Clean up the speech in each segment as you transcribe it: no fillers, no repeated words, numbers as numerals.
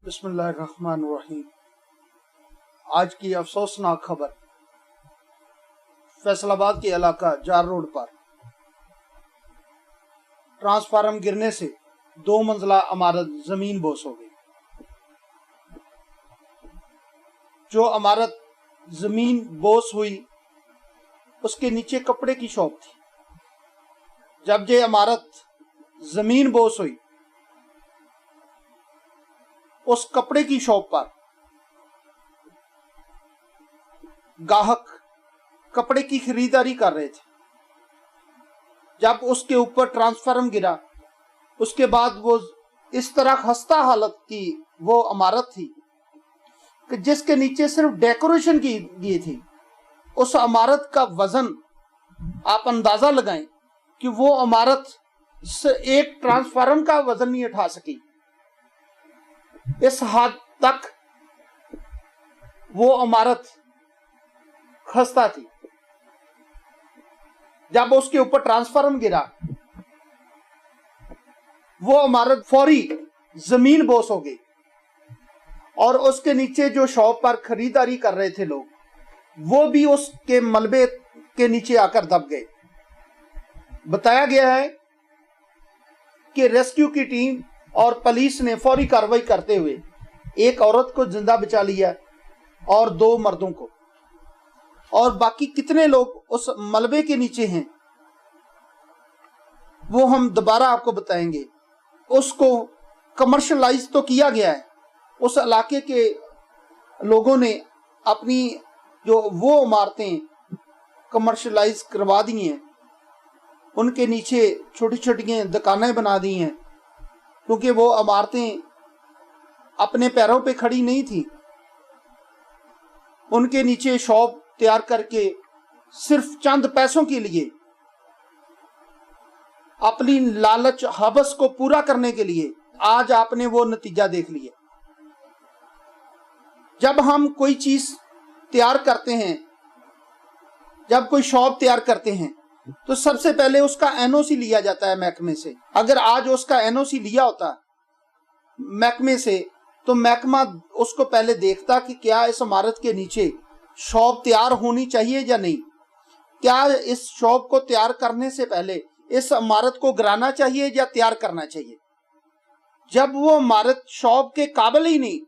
बिस्मिल्लाहिर्रहमानिर्रहीम। आज की अफसोसनाक खबर, फैसलाबाद के इलाका जार रोड पर ट्रांसफार्मर गिरने से 2 मंजिला इमारत जमीन बोस हो गई। जो इमारत जमीन बोस हुई उसके नीचे कपड़े की शॉप थी। जब ये इमारत जमीन बोस हुई, उस कपड़े की शॉप पर गाहक कपड़े की खरीदारी कर रहे थे। जब उसके ऊपर ट्रांसफार्मर गिरा, उसके बाद वो इस तरह खस्ता हालत की वो इमारत थी कि जिसके नीचे सिर्फ डेकोरेशन की गई थी। उस इमारत का वजन आप अंदाजा लगाएं कि वो इमारत एक ट्रांसफार्मर का वजन नहीं उठा सकी। इस हद तक वो इमारत खस्ता थी। जब उसके ऊपर ट्रांसफार्मर गिरा, वो इमारत फौरी जमीन बोस हो गई और उसके नीचे जो शॉप पर खरीदारी कर रहे थे लोग, वो भी उसके मलबे के नीचे आकर दब गए। बताया गया है कि रेस्क्यू की टीम और पुलिस ने फौरी कार्रवाई करते हुए एक औरत को जिंदा बचा लिया और 2 मर्दों को, और बाकी कितने लोग उस मलबे के नीचे हैं वो हम दोबारा आपको बताएंगे। उसको कमर्शलाइज तो किया गया है। उस इलाके के लोगों ने अपनी जो वो इमारतें कमर्शलाइज करवा दी हैं, उनके नीचे छोटी छोटी दुकानें बना दी हैं, क्योंकि वो इमारतें अपने पैरों पे खड़ी नहीं थी। उनके नीचे शॉप तैयार करके सिर्फ चंद पैसों के लिए, अपनी लालच हवस को पूरा करने के लिए, आज आपने वो नतीजा देख लिया। जब हम कोई चीज तैयार करते हैं, जब कोई शॉप तैयार करते हैं, तो सबसे पहले उसका एनओसी लिया जाता है महकमे से। अगर आज उसका एनओसी लिया होता महकमे से, तो महकमा उसको पहले देखता कि क्या इस इमारत के नीचे शॉप तैयार होनी चाहिए या नहीं। क्या इस शॉप को तैयार करने से पहले इस इमारत को गिराना चाहिए या तैयार करना चाहिए। जब वो इमारत शॉप के काबिल ही नहीं,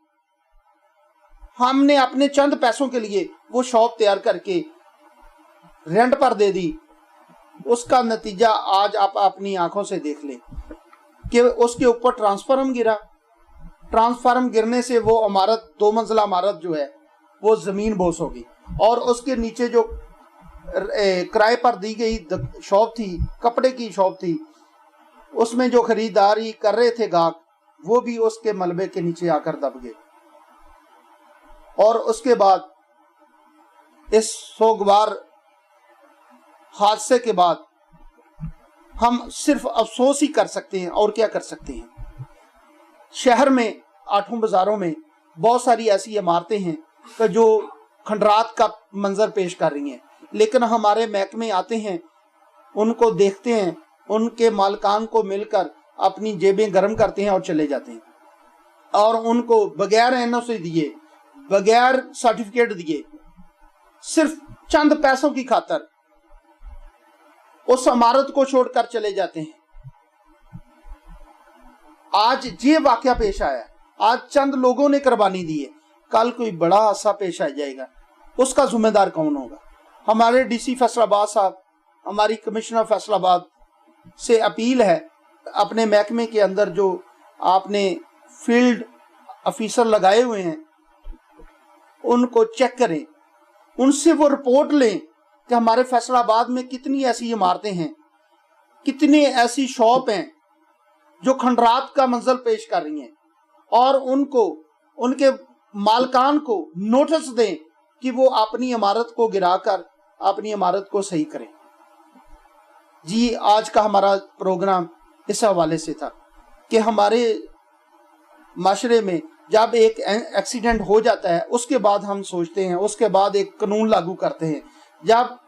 हमने अपने चंद पैसों के लिए वो शॉप तैयार करके रेंट पर दे दी, उसका नतीजा आज आप अपनी आंखों से देख लें कि उसके ऊपर ट्रांसफार्मर गिरा। ट्रांसफार्मर गिरने से वो इमारत 2 मंजिला इमारत जो है वो जमीन बोस हो गई, और उसके नीचे जो किराए पर दी गई शॉप थी, कपड़े की शॉप थी, उसमें जो खरीदारी कर रहे थे गाहक, वो भी उसके मलबे के नीचे आकर दब गए। और उसके बाद इस सोगवार हादसे के बाद हम सिर्फ अफसोस ही कर सकते हैं, और क्या कर सकते हैं। शहर में 8 बाजारों में बहुत सारी ऐसी इमारतें हैं कि जो खंडरात का मंजर पेश कर रही हैं, लेकिन हमारे महकमे आते हैं, उनको देखते हैं, उनके मालिकान को मिलकर अपनी जेबें गर्म करते हैं और चले जाते हैं, और उनको बगैर एनओसी दिए, बगैर सर्टिफिकेट दिए, सिर्फ चंद पैसों की खातर उस इमारत को छोड़कर चले जाते हैं। आज ये वाकया पेश आया, आज चंद लोगों ने कुर्बानी दी है, कल कोई बड़ा हादसा पेश आ जाएगा, उसका जिम्मेदार कौन होगा। हमारे डीसी फैसलाबाद साहब, हमारी कमिश्नर फैसलाबाद से अपील है, अपने महकमे के अंदर जो आपने फील्ड ऑफिसर लगाए हुए हैं, उनको चेक करें, उनसे वो रिपोर्ट लें कि हमारे फैसलाबाद में कितनी ऐसी इमारतें हैं, कितनी ऐसी शॉप हैं जो खंडरात का मंजर पेश कर रही हैं, और उनको, उनके मालकान को नोटिस दें कि वो अपनी इमारत को गिराकर अपनी इमारत को सही करें। जी, आज का हमारा प्रोग्राम इस हवाले से था कि हमारे माशरे में जब एक एक्सीडेंट हो जाता है, उसके बाद हम सोचते हैं, उसके बाद एक कानून लागू करते हैं, जब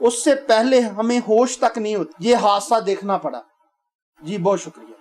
उससे पहले हमें होश तक नहीं होती। ये हादसा देखना पड़ा। जी, बहुत शुक्रिया।